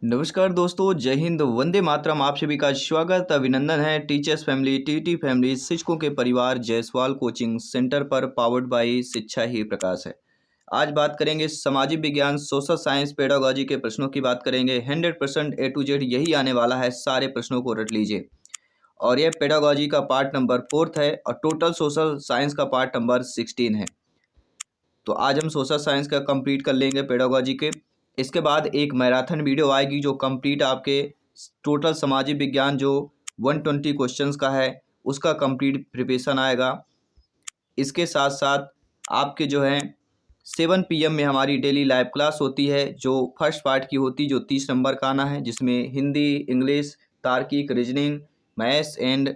नमस्कार दोस्तों, जय हिंद, वंदे मातरम। आप सभी का स्वागत अभिनंदन है टीचर्स फैमिली, टीटी फैमिली, शिक्षकों के परिवार जायसवाल कोचिंग सेंटर पर, पावर्ड बाय शिक्षा ही प्रकाश है। आज बात करेंगे सामाजिक विज्ञान, सोशल साइंस, पेडागोजी के प्रश्नों की बात करेंगे। 100% A to Z यही आने वाला है, सारे प्रश्नों को रट लीजिए। और यह पेडागोजी का पार्ट नंबर 4 है और टोटल सोशल साइंस का पार्ट नंबर 16 है। तो आज हम सोशल साइंस का कंप्लीट कर लेंगे पेडागोजी के। इसके बाद एक मैराथन वीडियो आएगी जो कंप्लीट आपके टोटल सामाजिक विज्ञान जो 120 क्वेश्चंस का है उसका कंप्लीट प्रिपरेशन आएगा। इसके साथ साथ आपके जो है 7 PM में हमारी डेली लाइव क्लास होती है जो फर्स्ट पार्ट की होती है, जो 30 नंबर का आना है, जिसमें हिंदी, इंग्लिश, तार्किक, रीजनिंग, मैथ्स एंड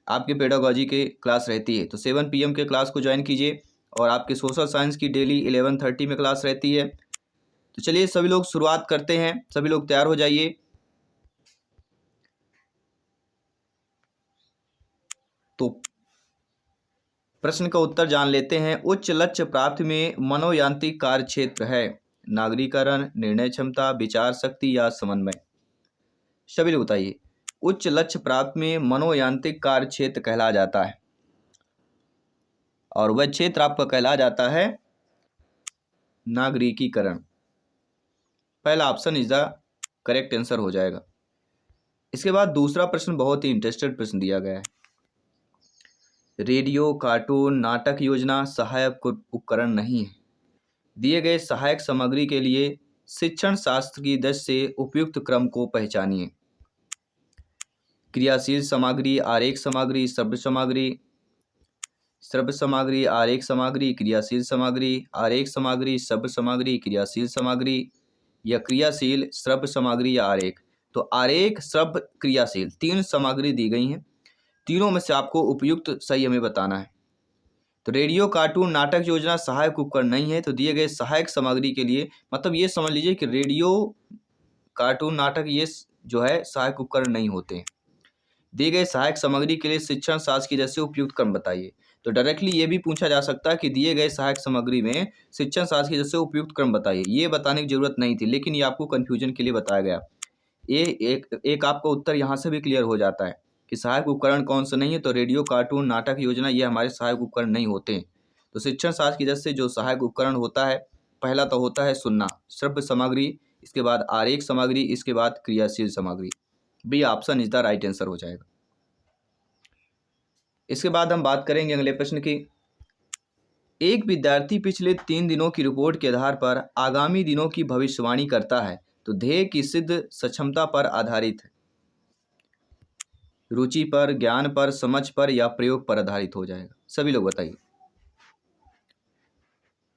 आपके पेडागोजी के क्लास रहती है। तो 7 PM के क्लास को ज्वाइन कीजिए। और आपके सोशल साइंस की डेली 11:30 में क्लास रहती है। तो चलिए सभी लोग शुरुआत करते हैं, सभी लोग तैयार हो जाइए। तो प्रश्न का उत्तर जान लेते हैं। उच्च लक्ष्य प्राप्ति में मनोयांत्रिक कार्य क्षेत्र है नागरीकरण, निर्णय क्षमता, विचार शक्ति या समन्वय। सभी लोग बताइए। उच्च लक्ष्य प्राप्ति में मनोयांत्रिक कार्य क्षेत्र कहला जाता है और वह क्षेत्र आपका कहला जाता है नागरिकीकरण। पहला option is the correct answer हो जाएगा। इसके बाद दूसरा प्रश्न बहुत ही इंटरेस्टेड प्रश्न दिया गया है। रेडियो, कार्टून, नाटक योजना सहायक उपकरण नहीं है। दिए गए सहायक सामग्री के लिए शिक्षण शास्त्र की दृष्टि से उपयुक्त क्रम को पहचानिए। क्रियाशील सामग्री, आरेख सामग्री, श्रव्य सामग्री, श्रव्य सामग्री, आरेख सामग्री, क्रियाशील सामग्री, आरेख सामग्री, श्रव्य सामग्री, क्रियाशील सामग्री या क्रियाशील, श्रव्य सामग्री या आरेख। तो आरेख, श्रव्य, क्रियाशील, 3 सामग्री दी गई हैं। तीनों में से आपको उपयुक्त सही हमें बताना है। तो रेडियो, कार्टून, नाटक योजना सहायक उपकरण नहीं है। तो दिए गए सहायक सामग्री के लिए मतलब ये समझ लीजिए कि रेडियो, कार्टून, नाटक ये जो है सहायक उपकरण नहीं होते हैं। दिए गए सहायक सामग्री के लिए शिक्षण शास्त्र की जैसे उपयुक्त क्रम बताइए। तो डायरेक्टली ये भी पूछा जा सकता है कि दिए गए सहायक सामग्री में शिक्षण शास्त्र की जैसे उपयुक्त क्रम बताइए। ये बताने की जरूरत नहीं थी, लेकिन ये आपको कन्फ्यूजन के लिए बताया गया। ये एक आपका उत्तर यहाँ से भी क्लियर हो जाता है कि सहायक उपकरण कौन सा नहीं है। तो रेडियो, कार्टून, नाटक योजना ये हमारे सहायक उपकरण नहीं होते हैं। तो शिक्षण शास्त्र की दृष्टि से जो सहायक उपकरण होता है, पहला तो होता है सुनना, श्रव्य सामग्री, इसके बाद आरेख सामग्री, इसके बाद क्रियाशील सामग्री। B option is the right answer हो जाएगा। इसके बाद हम बात करेंगे अगले प्रश्न की। एक विद्यार्थी पिछले 3 दिनों की रिपोर्ट के आधार पर आगामी दिनों की भविष्यवाणी करता है। तो ध्येय की सिद्ध सक्षमता पर आधारित है, रुचि पर, ज्ञान पर, समझ पर या प्रयोग पर आधारित हो जाएगा। सभी लोग बताइए।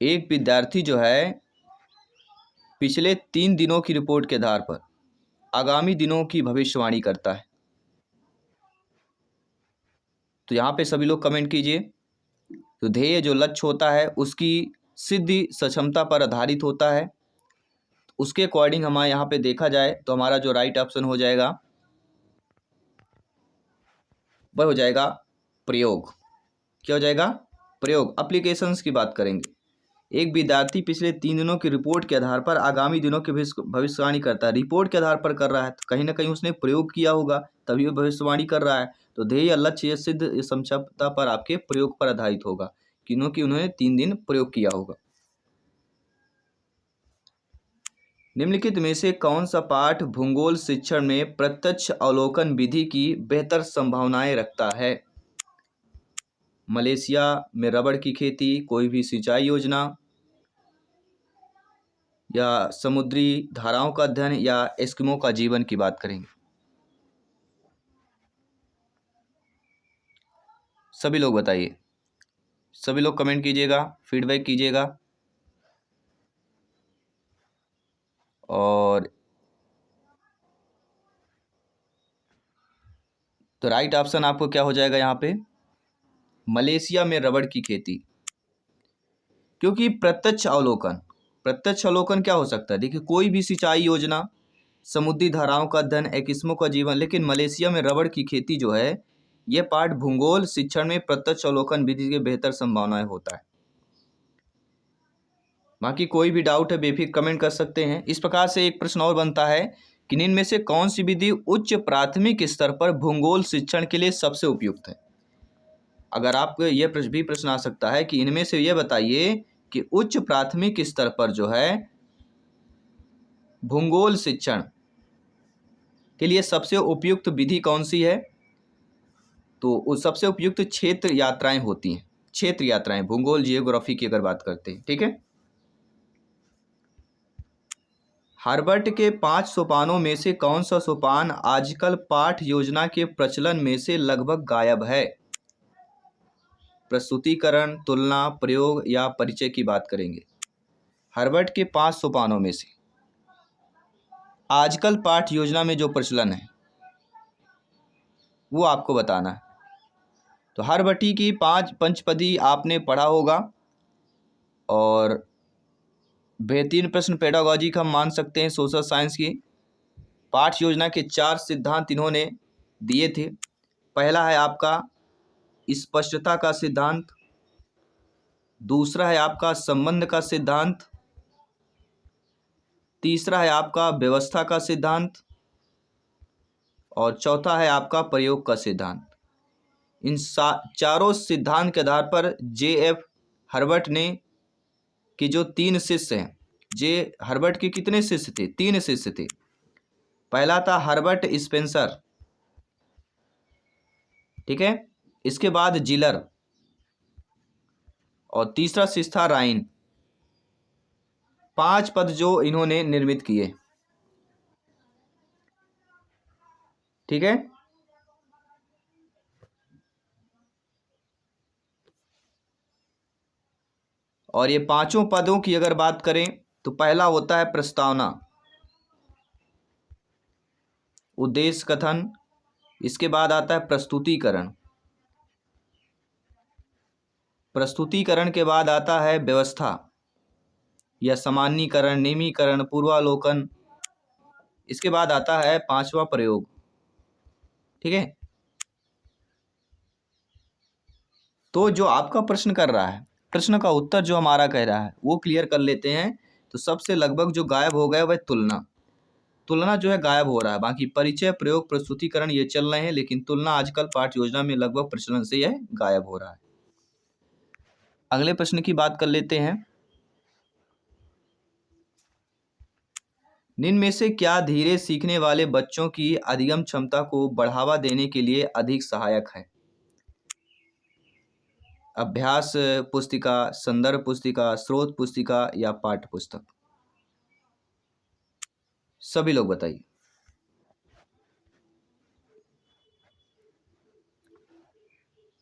एक विद्यार्थी जो है पिछले 3 दिनों की रिपोर्ट के आधार पर आगामी दिनों की भविष्यवाणी करता है। तो यहाँ पे सभी लोग कमेंट कीजिए। तो ध्येय जो लक्ष्य होता है उसकी सिद्धि सक्षमता पर आधारित होता है। उसके अकॉर्डिंग हमारे यहाँ पे देखा जाए तो हमारा जो राइट ऑप्शन हो जाएगा वह हो जाएगा प्रयोग। क्या हो जाएगा? प्रयोग। एप्लीकेशंस की बात करेंगे। एक विद्यार्थी पिछले 3 दिनों की रिपोर्ट के आधार पर आगामी दिनों की भविष्यवाणी करता है। रिपोर्ट के आधार पर कर रहा है तो कहीं ना कहीं उसने प्रयोग किया होगा, तभी वो भविष्यवाणी कर रहा है। तो ध्येय या लक्ष्य या सिद्ध क्षमता पर आपके प्रयोग पर आधारित होगा, क्योंकि उन्होंने 3 दिन प्रयोग किया होगा। निम्नलिखित में से कौन सा पाठ भूगोल शिक्षण में प्रत्यक्ष अवलोकन विधि की बेहतर संभावनाएं रखता है? मलेशिया में रबड़ की खेती, कोई भी सिंचाई योजना, या समुद्री धाराओं का अध्ययन, या एस्किमो का जीवन की बात करेंगे। सभी लोग बताइए, सभी लोग कमेंट कीजिएगा, फीडबैक कीजिएगा। और तो राइट ऑप्शन आपको क्या हो जाएगा यहाँ पे? मलेशिया में रबड़ की खेती। क्योंकि प्रत्यक्ष अवलोकन क्या हो सकता है? देखिए, कोई भी सिंचाई योजना, समुद्री धाराओं का अध्ययन, एस्किमो का जीवन, लेकिन मलेशिया में रबड़ की खेती जो है यह पाठ भूगोल शिक्षण में प्रत्यक्ष अवलोकन विधि के बेहतर संभावनाएं होता है। बाकी कोई भी डाउट है बेफिक्र कमेंट कर सकते हैं। इस प्रकार से एक प्रश्न और बनता है कि इनमें से कौन सी विधि उच्च प्राथमिक स्तर पर भूगोल शिक्षण के लिए सबसे उपयुक्त है। अगर आपको ये भी प्रश्न आ सकता है कि इनमें से ये बताइए कि उच्च प्राथमिक स्तर पर जो है भूगोल शिक्षण के लिए सबसे उपयुक्त विधि कौन सी है, तो उस सबसे उपयुक्त क्षेत्र यात्राएं होती हैं। क्षेत्र यात्राएं, भूगोल जियोग्राफी की अगर बात करते हैं, ठीक है। हार्वर्ड के 5 सोपानों में से कौन सा सोपान आजकल पाठ योजना के प्रचलन में से लगभग गायब है। प्रस्तुतिकरण, तुलना, प्रयोग या परिचय की बात करेंगे। हार्वर्ड के 5 सोपानों में से आजकल पाठ योजना में जो प्रचलन है वो आपको बताना है। तो हार्वर्ड की 5 पंचपदी आपने पढ़ा होगा और बेहतरीन प्रश्न पेडागोजी का हम मान सकते हैं सोशल साइंस की। पाठ योजना के 4 सिद्धांत इन्होंने दिए थे। पहला है आपका स्पष्टता का सिद्धांत, दूसरा है आपका संबंध का सिद्धांत, तीसरा है आपका व्यवस्था का सिद्धांत और चौथा है आपका प्रयोग का सिद्धांत। इन चारों सिद्धांत के आधार पर जे.एफ. हार्वर्ड ने कि जो 3 शिष्य हैं, जे हार्वर्ड के कितने शिष्य थे? 3 शिष्य थे। पहला था हर्बर्ट स्पेंसर, ठीक है, इसके बाद जिलर और तीसरा शिष्य था राइन। 5 पद जो इन्होंने निर्मित किए, ठीक है। और ये पांचों पदों की अगर बात करें तो पहला होता है प्रस्तावना, उद्देश्य कथन, इसके बाद आता है प्रस्तुतिकरण, प्रस्तुतिकरण के बाद आता है व्यवस्था या सामान्यीकरण, नियमीकरण, पूर्वालोकन, इसके बाद आता है 5वां प्रयोग, ठीक है। तो जो आपका प्रश्न कर रहा है, प्रश्न का उत्तर जो हमारा कह रहा है वो क्लियर कर लेते हैं। तो सबसे लगभग जो गायब हो गया वह तुलना जो है गायब हो रहा है। बाकी परिचय, प्रयोग, प्रस्तुतिकरण ये चल रहे हैं, लेकिन तुलना आजकल पाठ योजना में लगभग प्रचलन से यह गायब हो रहा है। अगले प्रश्न की बात कर लेते हैं। निम्न में से क्या धीरे सीखने वाले बच्चों की अधिगम क्षमता को बढ़ावा देने के लिए अधिक सहायक है? अभ्यास पुस्तिका, संदर्भ पुस्तिका, स्रोत पुस्तिका या पाठ्य पुस्तक? सभी लोग बताइए।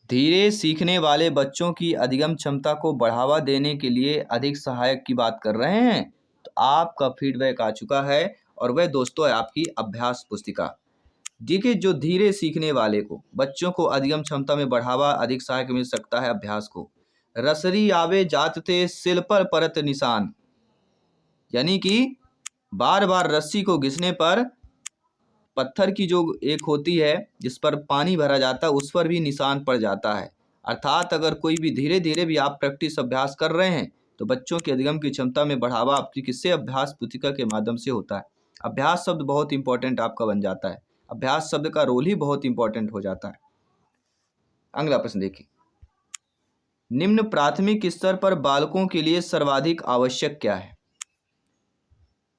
धीरे सीखने वाले बच्चों की अधिगम क्षमता को बढ़ावा देने के लिए अधिक सहायक की बात कर रहे हैं, तो आपका फीडबैक आ चुका है और वह दोस्तों है आपकी अभ्यास पुस्तिका। देखिए, जो धीरे सीखने वाले को बच्चों को अधिगम क्षमता में बढ़ावा अधिक सहायक मिल सकता है अभ्यास को। रसरी आवे जात थे सिल पर परत निशान, यानी कि बार बार रस्सी को घिसने पर पत्थर की जो एक होती है जिस पर पानी भरा जाता है उस पर भी निशान पड़ जाता है। अर्थात अगर कोई भी धीरे धीरे भी आप प्रैक्टिस अभ्यास कर रहे हैं तो बच्चों के अधिगम की क्षमता में बढ़ावा आपकी किससे? अभ्यास पुस्तिका के माध्यम से होता है। अभ्यास शब्द बहुत इंपॉर्टेंट आपका बन जाता है, अभ्यास शब्द का रोल ही बहुत इंपॉर्टेंट हो जाता है। अगला प्रश्न देखिए, निम्न प्राथमिक स्तर पर बालकों के लिए सर्वाधिक आवश्यक क्या है?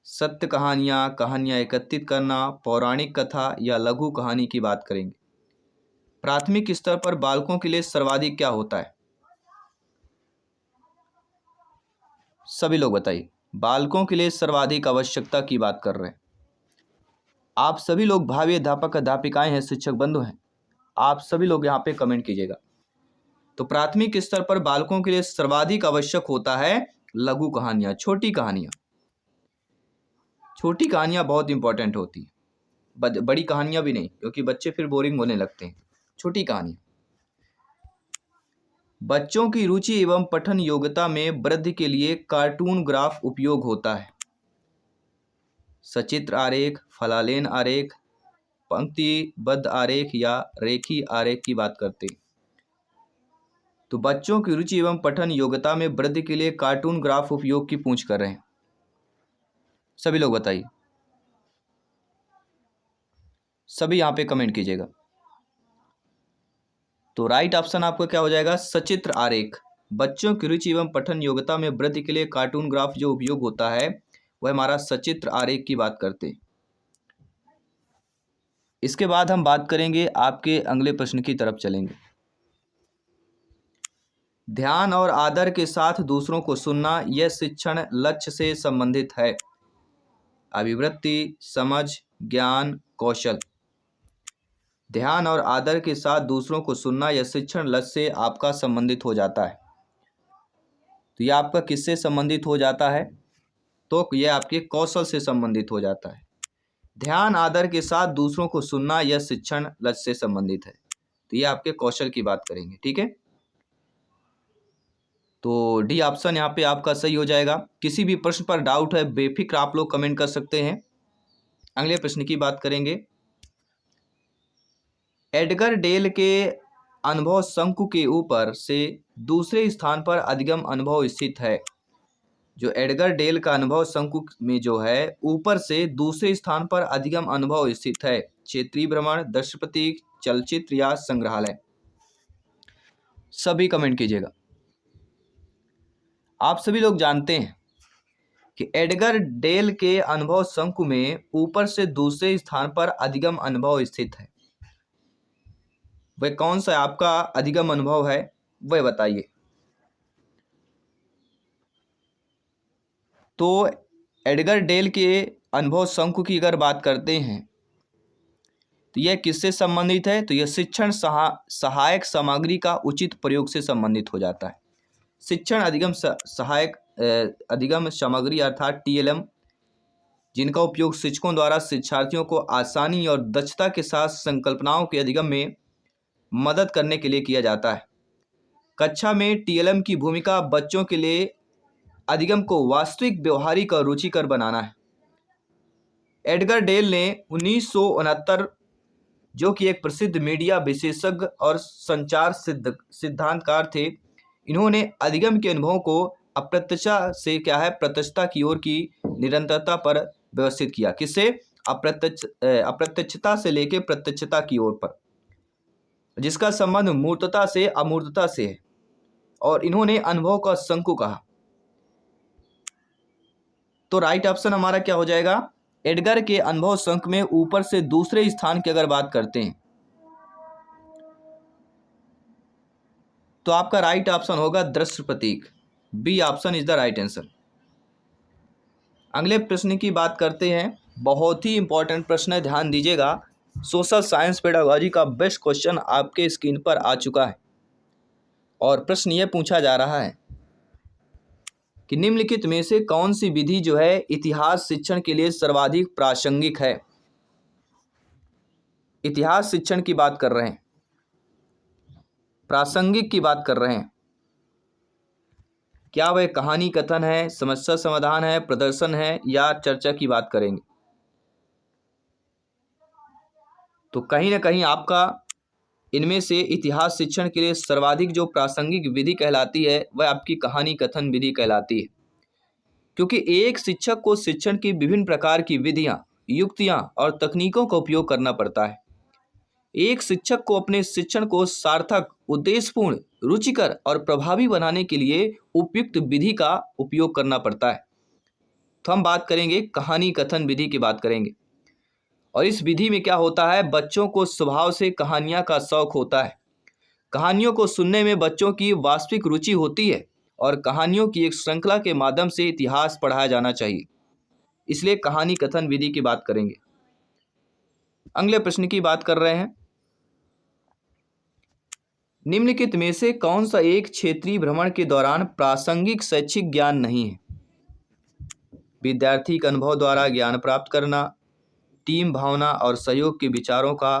सत्य कहानियाँ, कहानियाँ एकत्रित करना, पौराणिक कथा या लघु कहानी की बात करेंगे। प्राथमिक स्तर पर बालकों के लिए सर्वाधिक क्या होता है? सभी लोग बताइए। बालकों के लिए सर्वाधिक आवश्यकता की बात कर रहे हैं। आप सभी लोग भावी अध्यापक अध्यापिकाएं हैं, शिक्षक बंधु हैं, आप सभी लोग यहाँ पे कमेंट कीजिएगा। तो प्राथमिक स्तर पर बालकों के लिए सर्वाधिक आवश्यक होता है लघु कहानियाँ, छोटी कहानियाँ। छोटी कहानियाँ बहुत इंपॉर्टेंट होती हैं, बड़ी कहानियाँ भी नहीं, क्योंकि बच्चे फिर बोरिंग होने लगते हैं। छोटी कहानियाँ। बच्चों की रुचि एवं पठन योग्यता में वृद्धि के लिए कार्टून ग्राफ उपयोग होता है। सचित्र आरेख, फलालेन आरेख, पंक्तिबद्ध आरेख या रेखी आरेख की बात करते हैं। तो बच्चों की रुचि एवं पठन योग्यता में वृद्धि के लिए कार्टून ग्राफ उपयोग की पूछ कर रहे हैं। सभी लोग बताइए। सभी यहाँ पे कमेंट कीजिएगा। तो राइट ऑप्शन आपका क्या हो जाएगा, सचित्र आरेख। बच्चों की रुचि एवं पठन योग्यता में वृद्धि के लिए कार्टून ग्राफ जो उपयोग होता है वह हमारा सचित्र आरेख की बात करते हैं। इसके बाद हम बात करेंगे, आपके अगले प्रश्न की तरफ चलेंगे। ध्यान और आदर के साथ दूसरों को सुनना यह शिक्षण लक्ष्य से संबंधित है। अभिवृत्ति, समझ, ज्ञान, कौशल। ध्यान और आदर के साथ दूसरों को सुनना यह शिक्षण लक्ष्य से आपका संबंधित हो जाता है। तो यह आपका किससे संबंधित हो जाता है, तो यह आपके कौशल से संबंधित हो जाता है। ध्यान आदर के साथ दूसरों को सुनना यह शिक्षण लक्ष्य से संबंधित है। तो ये आपके कौशल की बात करेंगे, ठीक है। तो डी ऑप्शन यहाँ पे आपका सही हो जाएगा। किसी भी प्रश्न पर डाउट है बेफिक्र आप लोग कमेंट कर सकते हैं। अगले प्रश्न की बात करेंगे। एडगर डेल के अनुभव शंकु के ऊपर से दूसरे स्थान पर अधिगम अनुभव स्थित है। जो एडगर डेल का अनुभव शंकु में जो है ऊपर से दूसरे स्थान पर अधिगम अनुभव स्थित है। क्षेत्रीय भ्रमण, दृश्य प्रतीक, चलचित्र या संग्रहालय। सभी कमेंट कीजिएगा। आप सभी लोग जानते हैं कि एडगर डेल के अनुभव शंकु में ऊपर से दूसरे स्थान पर अधिगम अनुभव स्थित है। वह कौन सा आपका अधिगम अनुभव है, वह बताइए। तो एडगर डेल के अनुभव शंकु की अगर बात करते हैं तो यह किससे संबंधित है, तो यह शिक्षण सहायक सामग्री का उचित प्रयोग से संबंधित हो जाता है। शिक्षण अधिगम सहायक अधिगम सामग्री अर्थात टीएलएम, जिनका उपयोग शिक्षकों द्वारा शिक्षार्थियों को आसानी और दक्षता के साथ संकल्पनाओं के अधिगम में मदद करने के लिए किया जाता है। कक्षा में टीएलएम की भूमिका बच्चों के लिए अधिगम को वास्तविक, व्यवहारिक और रुचिकर बनाना है। एडगर डेल ने 1969, जो कि एक प्रसिद्ध मीडिया विशेषज्ञ और संचार सिद्धांतकार थे, इन्होंने अधिगम के अनुभवों को अप्रत्यक्षता से क्या है, प्रत्यक्षता की ओर की निरंतरता पर व्यवस्थित किया। किससे, अप्रत्यक्षता से लेकर प्रत्यक्षता की ओर पर, जिसका संबंध मूर्तता से अमूर्तता से है, और इन्होंने अनुभव का शंकु कहा। तो राइट ऑप्शन हमारा क्या हो जाएगा, एडगर के अनुभव शंकु में ऊपर से दूसरे स्थान की अगर बात करते हैं तो आपका राइट ऑप्शन होगा दृश्य प्रतीक। B option is the right answer. अगले प्रश्न की बात करते हैं। बहुत ही इंपॉर्टेंट प्रश्न है, ध्यान दीजिएगा। सोशल साइंस पेडागोजी का बेस्ट क्वेश्चन आपके स्क्रीन पर आ चुका है और प्रश्न यह पूछा जा रहा है कि निम्नलिखित में से कौन सी विधि जो है इतिहास शिक्षण के लिए सर्वाधिक प्रासंगिक है। इतिहास शिक्षण की बात कर रहे हैं, प्रासंगिक की बात कर रहे हैं। क्या वह कहानी कथन है, समस्या समाधान है, प्रदर्शन है या चर्चा की बात करेंगे। तो कहीं ना कहीं आपका इनमें से इतिहास शिक्षण के लिए सर्वाधिक जो प्रासंगिक विधि कहलाती है वह आपकी कहानी कथन विधि कहलाती है, क्योंकि एक शिक्षक को शिक्षण की विभिन्न प्रकार की विधियां, युक्तियां और तकनीकों का उपयोग करना पड़ता है। एक शिक्षक को अपने शिक्षण को सार्थक, उद्देश्यपूर्ण, रुचिकर और प्रभावी बनाने के लिए उपयुक्त विधि का उपयोग करना पड़ता है। तो हम बात करेंगे कहानी कथन विधि की बात करेंगे। और इस विधि में क्या होता है, बच्चों को स्वभाव से कहानियां का शौक होता है। कहानियों को सुनने में बच्चों की वास्तविक रुचि होती है और कहानियों की एक श्रृंखला के माध्यम से इतिहास पढ़ाया जाना चाहिए, इसलिए कहानी कथन विधि की बात करेंगे। अगले प्रश्न की बात कर रहे हैं। निम्नलिखित में से कौन सा एक क्षेत्रीय भ्रमण के दौरान प्रासंगिक शैक्षिक ज्ञान नहीं है। विद्यार्थी के अनुभव द्वारा ज्ञान प्राप्त करना, टीम भावना और सहयोग के विचारों का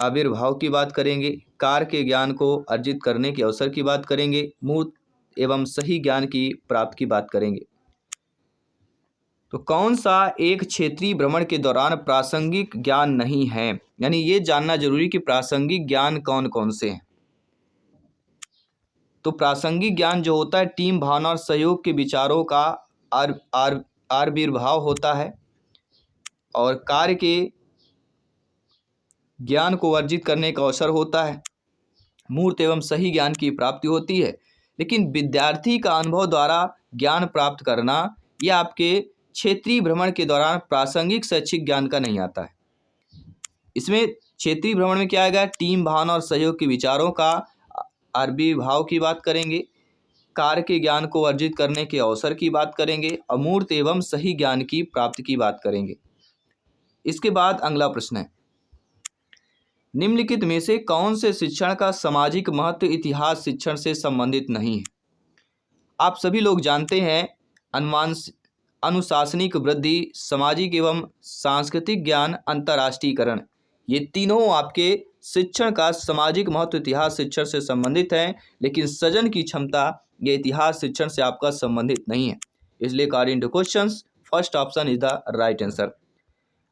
आविर्भाव की बात करेंगे, कार्य के ज्ञान को अर्जित करने के अवसर की बात करेंगे, मूर्त एवं सही ज्ञान की प्राप्ति की बात करेंगे। तो कौन सा एक क्षेत्रीय भ्रमण के दौरान प्रासंगिक ज्ञान नहीं है, यानी ये जानना जरूरी कि प्रासंगिक ज्ञान कौन कौन से हैं। तो प्रासंगिक ज्ञान जो होता है टीम भावना और सहयोग के विचारों का आविर्भाव होता है, और कार्य के ज्ञान को अर्जित करने का अवसर होता है, मूर्त एवं सही ज्ञान की प्राप्ति होती है। लेकिन विद्यार्थी का अनुभव द्वारा ज्ञान प्राप्त करना यह आपके क्षेत्रीय भ्रमण के दौरान प्रासंगिक शैक्षिक ज्ञान का नहीं आता है। इसमें क्षेत्रीय भ्रमण में क्या आएगा, टीम भावना और सहयोग के विचारों का अरबी भाव की बात करेंगे, कार्य के ज्ञान को अर्जित करने के अवसर की बात करेंगे, अमूर्त एवं सही ज्ञान की प्राप्ति की बात करेंगे। इसके बाद अगला प्रश्न है, निम्नलिखित में से कौन से शिक्षण का सामाजिक महत्व इतिहास शिक्षण से संबंधित नहीं है। आप सभी लोग जानते हैं अनुशासनिक वृद्धि, सामाजिक एवं सांस्कृतिक ज्ञान, अंतर्राष्ट्रीयकरण, ये तीनों आपके शिक्षण का सामाजिक महत्व इतिहास शिक्षण से संबंधित हैं, लेकिन सृजन की क्षमता ये इतिहास शिक्षण से आपका संबंधित नहीं है। इसलिए according two questions first option is the right answer.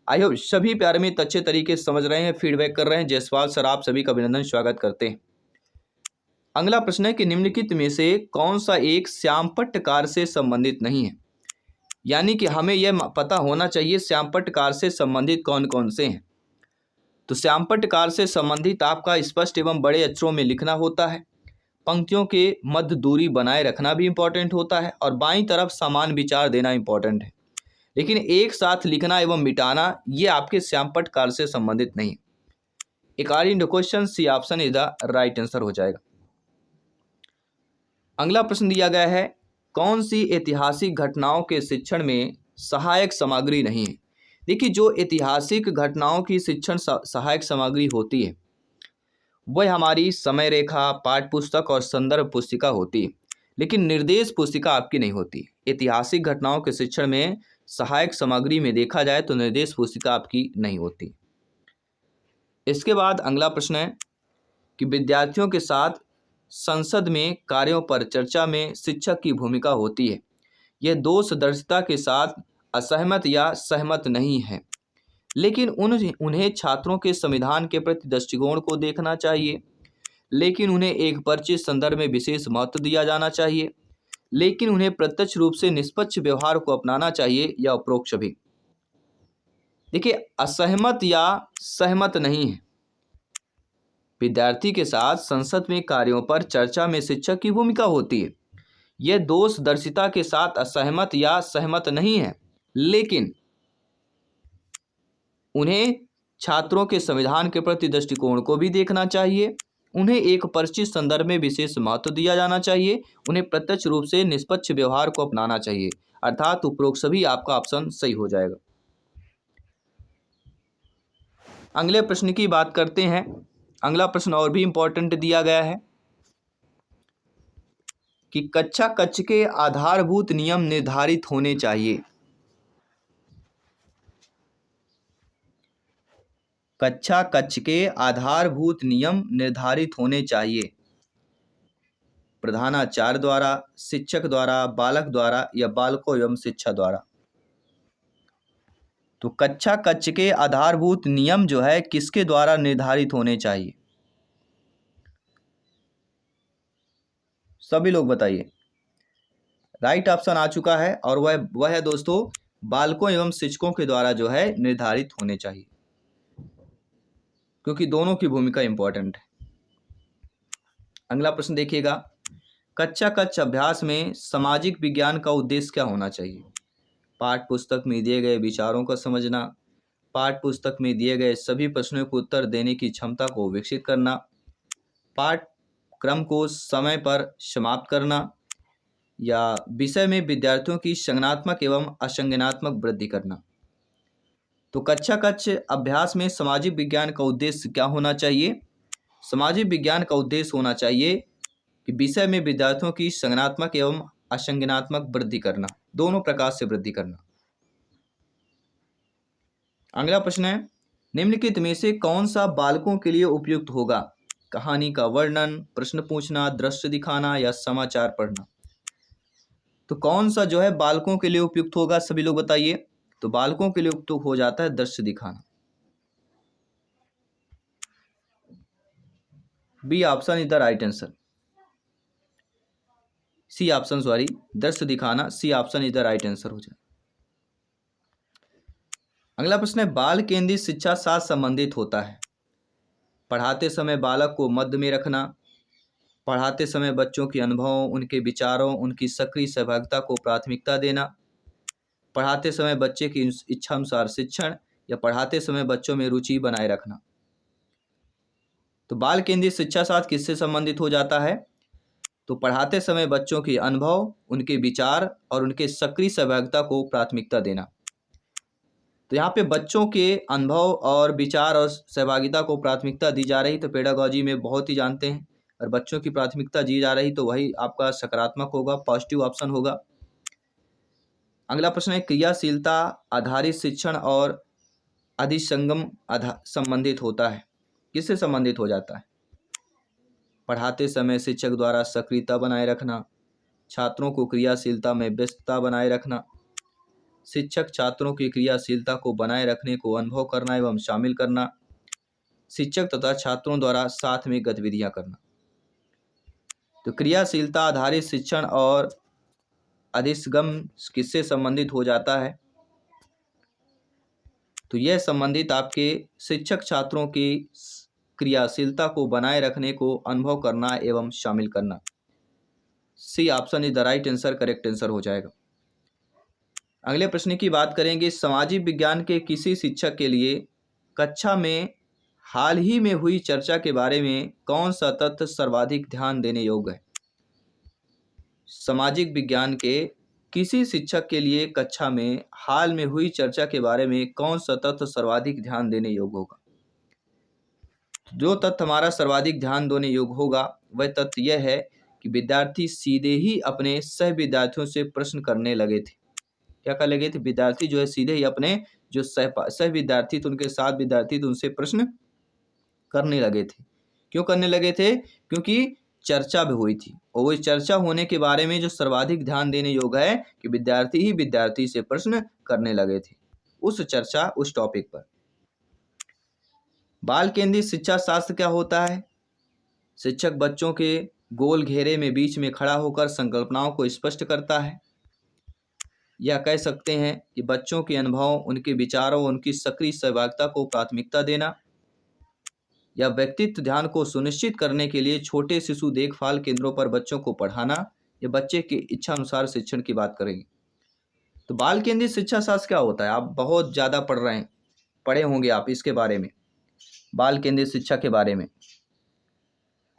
I hope सभी प्यारे मित्र अच्छे तरीके से समझ रहे हैं, फीडबैक कर रहे हैं। जयसवाल सर आप सभी का अभिनंदन, स्वागत करते हैं। अगला प्रश्न है कि निम्नलिखित में से कौन सा एक श्यामपट्ट कार्य से संबंधित नहीं है। यानी कि हमें यह पता होना चाहिए श्यामपट्ट कार्य से संबंधित कौन कौन से हैं। तो श्यामपट्ट कार्य से संबंधित आपका स्पष्ट एवं बड़े अक्षरों में लिखना होता है, पंक्तियों के मध्य दूरी बनाए रखना भी इंपॉर्टेंट होता है, और बाईं तरफ समान विचार देना इंपॉर्टेंट है। लेकिन एक साथ लिखना एवं मिटाना ये आपके श्यामपट्ट कार्य से संबंधित नहीं। According to question C option is the right answer हो जाएगा। अगला प्रश्न दिया गया है, कौन सी ऐतिहासिक घटनाओं के शिक्षण में सहायक सामग्री नहीं है। देखिए, जो ऐतिहासिक घटनाओं की शिक्षण सहायक सामग्री होती है वह हमारी समय रेखा, पाठ्य पुस्तक और संदर्भ पुस्तिका होती है, लेकिन निर्देश पुस्तिका आपकी नहीं होती। ऐतिहासिक घटनाओं के शिक्षण में सहायक सामग्री में देखा जाए तो निर्देश पुस्तिका आपकी नहीं होती। इसके बाद अगला प्रश्न है कि विद्यार्थियों के साथ संसद में कार्यों पर चर्चा में शिक्षक की भूमिका होती है। यह दोषदर्शिता के साथ असहमत या सहमत नहीं है, लेकिन उन्हें छात्रों के संविधान के प्रति दृष्टिकोण को देखना चाहिए, लेकिन उन्हें एक परिचित संदर्भ में विशेष महत्व दिया जाना चाहिए, लेकिन उन्हें प्रत्यक्ष रूप से निष्पक्ष व्यवहार को अपनाना चाहिए या अपरोक्ष भी। देखिए, असहमत या सहमत नहीं है। विद्यार्थी के साथ संसद में कार्यों पर चर्चा में शिक्षक की भूमिका होती है। यह दोषदर्शिता के साथ असहमत या सहमत नहीं है, लेकिन उन्हें छात्रों के संविधान के प्रति दृष्टिकोण को भी देखना चाहिए, उन्हें एक परिचित संदर्भ में विशेष महत्व दिया जाना चाहिए, उन्हें प्रत्यक्ष रूप से निष्पक्ष व्यवहार को अपनाना चाहिए। अर्थात उपरोक्त सभी आपका ऑप्शन सही हो जाएगा। अगले प्रश्न की बात करते हैं। अगला प्रश्न और भी इंपॉर्टेंट दिया गया है कि कक्षा कक्ष के आधारभूत नियम निर्धारित होने चाहिए। कक्षा कक्ष के आधारभूत नियम निर्धारित होने चाहिए। प्रधानाचार्य द्वारा, शिक्षक द्वारा, बालक द्वारा या बालकों एवं शिक्षा द्वारा। तो कक्षा कक्ष के आधारभूत नियम जो है किसके द्वारा निर्धारित होने चाहिए, सभी लोग बताइए। राइट ऑप्शन आ चुका है और वह है दोस्तों बालकों एवं शिक्षकों के द्वारा जो है निर्धारित होने चाहिए, क्योंकि दोनों की भूमिका इंपॉर्टेंट है। अगला प्रश्न देखिएगा, कक्षा कक्ष अभ्यास में सामाजिक विज्ञान का उद्देश्य क्या होना चाहिए। पाठ्य पुस्तक में दिए गए विचारों को समझना, पाठ्य पुस्तक में दिए गए सभी प्रश्नों को उत्तर देने की क्षमता को विकसित करना, पाठ्यक्रम को समय पर समाप्त करना, या विषय में विद्यार्थियों की संज्ञानात्मक एवं असंज्ञानात्मक वृद्धि करना। तो कक्षा कक्ष अभ्यास में सामाजिक विज्ञान का उद्देश्य क्या होना चाहिए। सामाजिक विज्ञान का उद्देश्य होना चाहिए कि विषय में विद्यार्थियों की संज्ञानात्मक एवं असंज्ञानात्मक वृद्धि करना, दोनों प्रकार से वृद्धि करना। अगला प्रश्न है, निम्नलिखित में से कौन सा बालकों के लिए उपयुक्त होगा। कहानी का वर्णन, प्रश्न पूछना, दृश्य दिखाना या समाचार पढ़ना। तो कौन सा जो है बालकों के लिए उपयुक्त होगा, सभी लोग बताइए। तो बालकों के लिए उपयुक्त हो जाता है दृश्य दिखाना। B option is the right answer. C option sorry, दृश्य दिखाना, C option is the right answer हो जाए। अगला प्रश्न है, बाल केंद्रित शिक्षा साथ संबंधित होता है। पढ़ाते समय बालक को मध्य में रखना, पढ़ाते समय बच्चों के अनुभवों, उनके विचारों, उनकी सक्रिय सहभागिता को प्राथमिकता देना, पढ़ाते समय बच्चे की इच्छा अनुसार शिक्षण, या पढ़ाते समय बच्चों में रुचि बनाए रखना। तो बाल केंद्रित शिक्षा साथ किससे संबंधित हो जाता है? तो पढ़ाते समय बच्चों के अनुभव, उनके विचार और उनके सक्रिय सहभागिता को प्राथमिकता देना। तो यहाँ पे बच्चों के अनुभव और विचार और सहभागिता को प्राथमिकता दी जा रही, तो पेडागॉजी में बहुत ही जानते हैं, और बच्चों की प्राथमिकता दी जा रही तो वही आपका सकारात्मक होगा, पॉजिटिव ऑप्शन होगा। अगला प्रश्न है, क्रियाशीलता आधारित शिक्षण और अधिसंगम संबंधित होता है। किससे संबंधित हो जाता है? पढ़ाते समय शिक्षक द्वारा सक्रियता बनाए रखना, छात्रों को क्रियाशीलता में व्यस्तता बनाए रखना, शिक्षक छात्रों की क्रियाशीलता को बनाए रखने को अनुभव करना एवं शामिल करना, शिक्षक तथा छात्रों द्वारा साथ में गतिविधियां करना। तो क्रियाशीलता आधारित शिक्षण और अधिगम किससे संबंधित हो जाता है? तो यह संबंधित आपके शिक्षक छात्रों की क्रियाशीलता को बनाए रखने को अनुभव करना एवं शामिल करना। C option is the right answer, correct answer हो जाएगा। अगले प्रश्न की बात करेंगे, सामाजिक विज्ञान के किसी शिक्षक के लिए कक्षा में हाल ही में हुई चर्चा के बारे में कौन सा तथ्य सर्वाधिक ध्यान देने योग्य है? सामाजिक विज्ञान के किसी शिक्षक के लिए कक्षा में हाल में हुई चर्चा के बारे में कौन सा तथ्य सर्वाधिक ध्यान देने योग्य होगा? जो तथ्य हमारा सर्वाधिक ध्यान देने योग्य होगा वह तथ्य यह है कि विद्यार्थी सीधे ही अपने सह विद्यार्थियों से प्रश्न करने लगे थे। क्या कर लगे थे? विद्यार्थी जो है सीधे ही अपने जो सह विद्यार्थी थे, उनके साथ विद्यार्थी थे, उनसे प्रश्न करने लगे थे। क्यों करने लगे थे? क्योंकि चर्चा भी हुई थी, और वो चर्चा होने के बारे में जो सर्वाधिक ध्यान देने योग्य है कि विद्यार्थी ही विद्यार्थी से प्रश्न करने लगे थे उस चर्चा, उस टॉपिक पर। बाल केंद्रित शिक्षा शास्त्र क्या होता है? शिक्षक बच्चों के गोल घेरे में बीच में खड़ा होकर संकल्पनाओं को स्पष्ट करता है, या कह सकते हैं कि बच्चों के अनुभवों, उनके विचारों, उनकी सक्रिय सहभागिता को प्राथमिकता देना, या व्यक्तित्व ध्यान को सुनिश्चित करने के लिए छोटे शिशु देखभाल केंद्रों पर बच्चों को पढ़ाना, या बच्चे की इच्छा अनुसार शिक्षण की बात करेंगे। तो बाल केंद्रित शिक्षा शास्त्र क्या होता है? आप बहुत ज़्यादा पढ़े होंगे आप इसके बारे में, बाल केंद्रित शिक्षा के बारे में।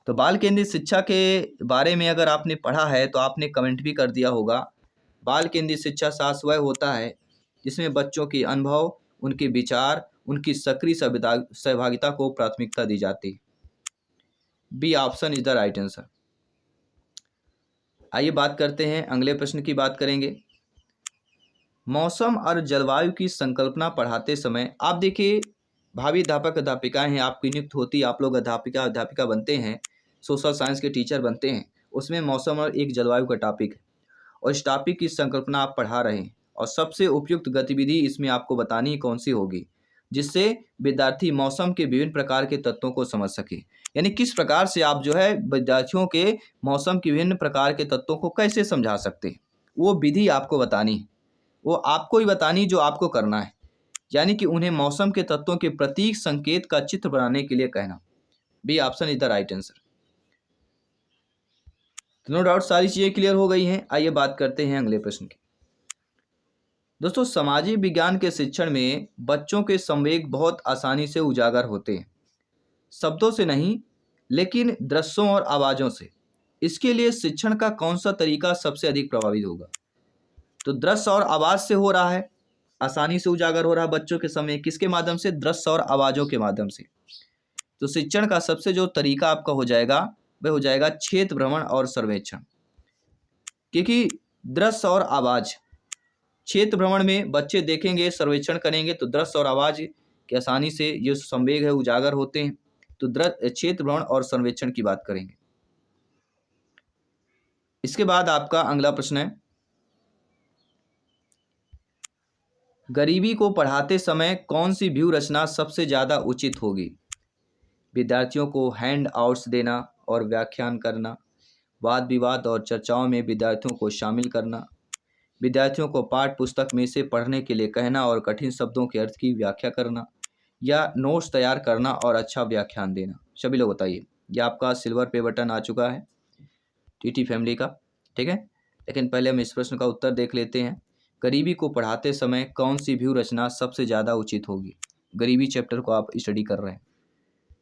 तो बाल केंद्रित शिक्षा के बारे में अगर आपने पढ़ा है तो आपने कमेंट भी कर दिया होगा। बाल केंद्रित शिक्षा शास्त्र वह होता है जिसमें बच्चों के अनुभव, उनके विचार, उनकी सक्रिय सहभागिता को प्राथमिकता दी जाती है। B option is the right answer. आइए बात करते हैं, अगले प्रश्न की बात करेंगे। मौसम और जलवायु की संकल्पना पढ़ाते समय आप देखिए, भावी अध्यापक अध्यापिकाएं हैं, आपकी नियुक्त होती, आप लोग अध्यापिका बनते हैं, सोशल साइंस के टीचर बनते हैं, उसमें मौसम और एक जलवायु का टॉपिक है, और इस टॉपिक की संकल्पना आप पढ़ा रहे हैं, और सबसे उपयुक्त गतिविधि इसमें आपको बतानी कौन सी होगी जिससे विद्यार्थी मौसम के विभिन्न प्रकार के तत्वों को समझ सके। यानी किस प्रकार से आप जो है विद्यार्थियों के मौसम के विभिन्न प्रकार के तत्वों को कैसे समझा सकते हैं, वो विधि आपको बतानी है, वो आपको ही बतानी जो आपको करना है। यानी कि उन्हें मौसम के तत्वों के प्रतीक संकेत का चित्र बनाने के लिए कहना। B option is the right answer. तो नो डाउट सारी चीजें क्लियर हो गई हैं। आइए बात करते हैं अगले प्रश्न की। दोस्तों, सामाजिक विज्ञान के शिक्षण में बच्चों के संवेग बहुत आसानी से उजागर होते हैं, शब्दों से नहीं लेकिन दृश्यों और आवाज़ों से। इसके लिए शिक्षण का कौन सा तरीका सबसे अधिक प्रभावित होगा? तो दृश्य और आवाज़ से हो रहा है, आसानी से उजागर हो रहा है बच्चों के समय, किसके माध्यम से? दृश्य और आवाज़ों के माध्यम से। तो शिक्षण का सबसे जो तरीका आपका हो जाएगा वह हो जाएगा क्षेत्र भ्रमण और सर्वेक्षण, क्योंकि दृश्य और आवाज़, क्षेत्र भ्रमण में बच्चे देखेंगे, सर्वेक्षण करेंगे तो दृश्य और आवाज़ की आसानी से ये संवेग है उजागर होते हैं। तो क्षेत्र भ्रमण और सर्वेक्षण की बात करेंगे। इसके बाद आपका अगला प्रश्न है, गरीबी को पढ़ाते समय कौन सी व्यू रचना सबसे ज़्यादा उचित होगी? विद्यार्थियों को हैंड आउट्स देना और व्याख्यान करना, वाद विवाद और चर्चाओं में विद्यार्थियों को शामिल करना, विद्यार्थियों को पाठ्य पुस्तक में से पढ़ने के लिए कहना और कठिन शब्दों के अर्थ की व्याख्या करना या नोट्स तैयार करना और अच्छा व्याख्यान देना। सभी लोग बताइए, ये आपका सिल्वर पे बटन आ चुका है टीटी फैमिली का, ठीक है। लेकिन पहले हम इस प्रश्न का उत्तर देख लेते हैं। गरीबी को पढ़ाते समय कौन सी व्यू रचना सबसे ज़्यादा उचित होगी? गरीबी चैप्टर को आप स्टडी कर रहे हैं,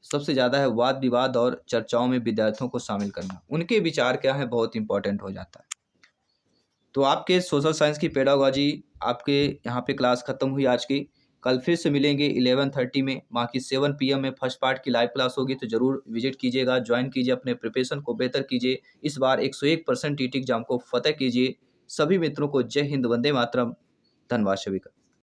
सबसे ज़्यादा है वाद विवाद और चर्चाओं में विद्यार्थियों को शामिल करना। उनके विचार क्या है, बहुत इंपॉर्टेंट हो जाता है। तो आपके सोशल साइंस की पेडागोजी आपके यहाँ पे क्लास खत्म हुई आज की। कल फिर से मिलेंगे 11:30 में, वहाँ की 7 PM में फर्स्ट पार्ट की लाइव क्लास होगी, तो ज़रूर विजिट कीजिएगा, ज्वाइन कीजिए, अपने प्रिपरेशन को बेहतर कीजिए। इस बार 101% टीटी एग्जाम को फतेह कीजिए। सभी मित्रों को जय हिंद, वंदे मातरम। धन्यवाद सभी का।